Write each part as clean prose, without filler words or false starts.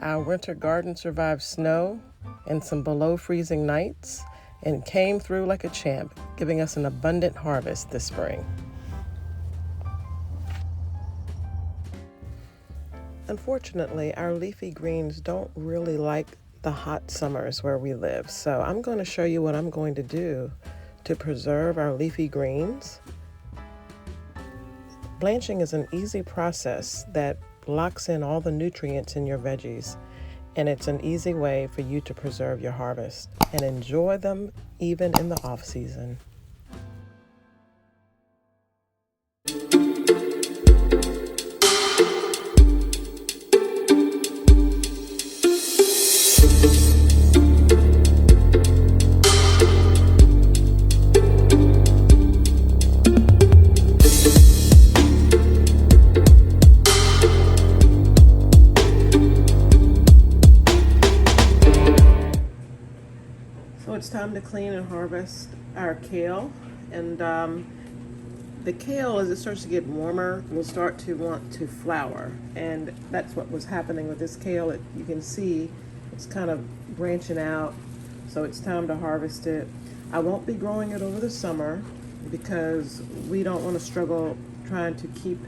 Our winter garden survived snow and some below freezing nights and came through like a champ, giving us an abundant harvest this spring. Unfortunately, our leafy greens don't really like the hot summers where we live, so I'm going to show you what I'm going to do to preserve our leafy greens. Blanching is an easy process that locks in all the nutrients in your veggies, and it's an easy way for you to preserve your harvest and enjoy them even in the off season. So it's time to clean and harvest our kale, and the kale, as it starts to get warmer, will start to want to flower, and that's what was happening with this kale. You can see it's kind of branching out, so it's time to harvest it. I won't be growing it over the summer because we don't want to struggle trying to keep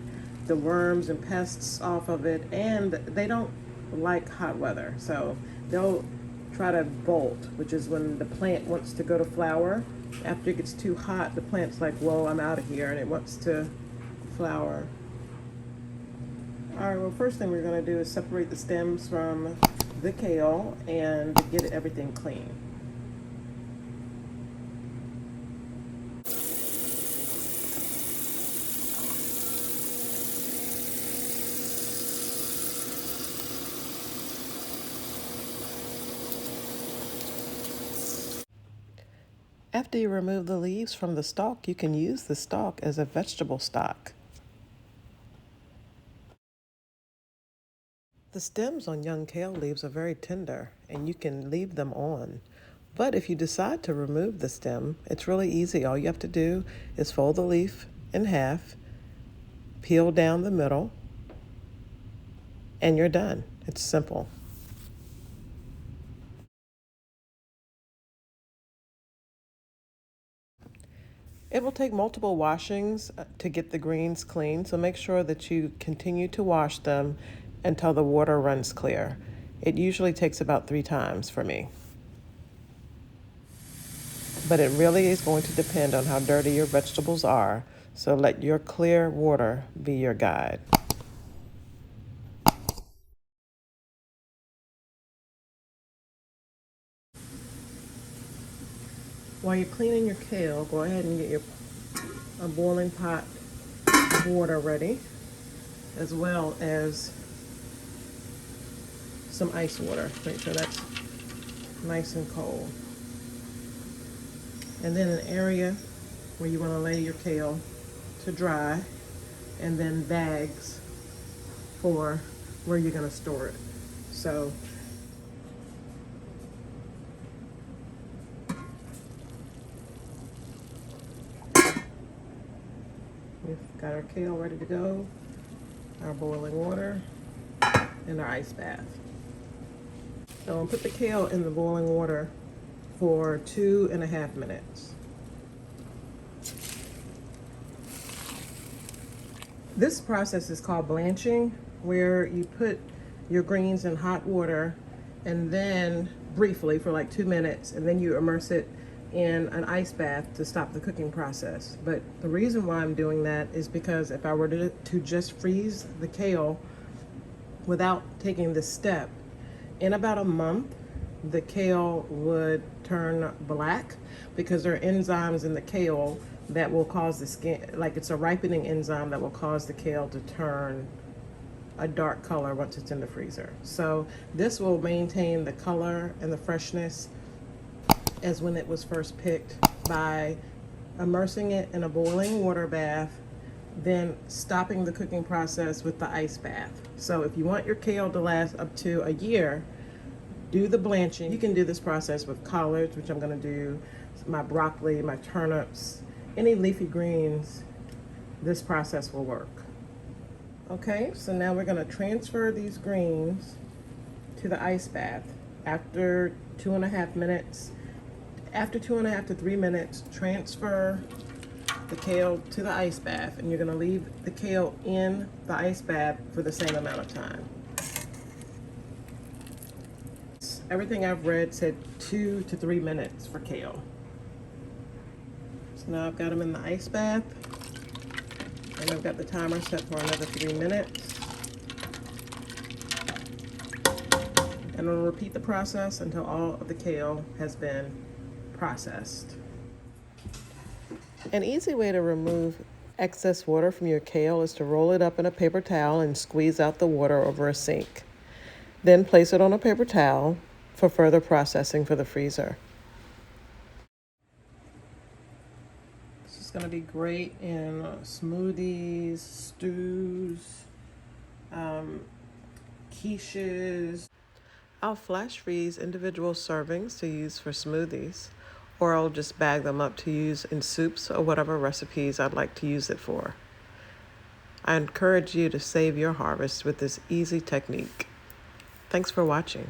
the worms and pests off of it, and they don't like hot weather, so they'll try to bolt, which is when the plant wants to go to flower. After it gets too hot, the plant's like, whoa, I'm out of here, and it wants to flower. All right, well, first thing we're gonna do is separate the stems from the kale and get everything clean. After you remove the leaves from the stalk, you can use the stalk as a vegetable stock. The stems on young kale leaves are very tender, and you can leave them on. But if you decide to remove the stem, it's really easy. All you have to do is fold the leaf in half, peel down the middle, and you're done. It's simple. It will take multiple washings to get the greens clean, so make sure that you continue to wash them until the water runs clear. It usually takes about 3 times for me. But it really is going to depend on how dirty your vegetables are, so let your clear water be your guide. While you're cleaning your kale, go ahead and get a boiling pot of water ready, as well as some ice water. Make sure that's nice and cold. And then an area where you want to lay your kale to dry, and then bags for where you're going to store it. So we've got our kale ready to go, our boiling water, and our ice bath. So I'll put the kale in the boiling water for 2.5 minutes. This process is called blanching, where you put your greens in hot water and then briefly for like 2 minutes, and then you immerse it in an ice bath to stop the cooking process. But the reason why I'm doing that is because if I were to just freeze the kale without taking this step, in about a month, the kale would turn black because there are enzymes in the kale that will cause the skin, like it's a ripening enzyme that will cause the kale to turn a dark color once it's in the freezer. So this will maintain the color and the freshness as when it was first picked by immersing it in a boiling water bath, then stopping the cooking process with the ice bath. So if you want your kale to last up to a year, do the blanching. You can do this process with collards, which I'm going to do, my broccoli, my turnips, any leafy greens. This process will work. Okay, so now we're going to transfer these greens to the ice bath. After 2.5 minutes, after 2.5 to 3 minutes, transfer the kale to the ice bath, and you're gonna leave the kale in the ice bath for the same amount of time. Everything I've read said 2 to 3 minutes for kale. So now I've got them in the ice bath, and I've got the timer set for another 3 minutes. And I'll repeat the process until all of the kale has been processed. An easy way to remove excess water from your kale is to roll it up in a paper towel and squeeze out the water over a sink. Then place it on a paper towel for further processing for the freezer. This is going to be great in smoothies, stews, quiches. I'll flash freeze individual servings to use for smoothies, or I'll just bag them up to use in soups or whatever recipes I'd like to use it for. I encourage you to save your harvest with this easy technique. Thanks for watching.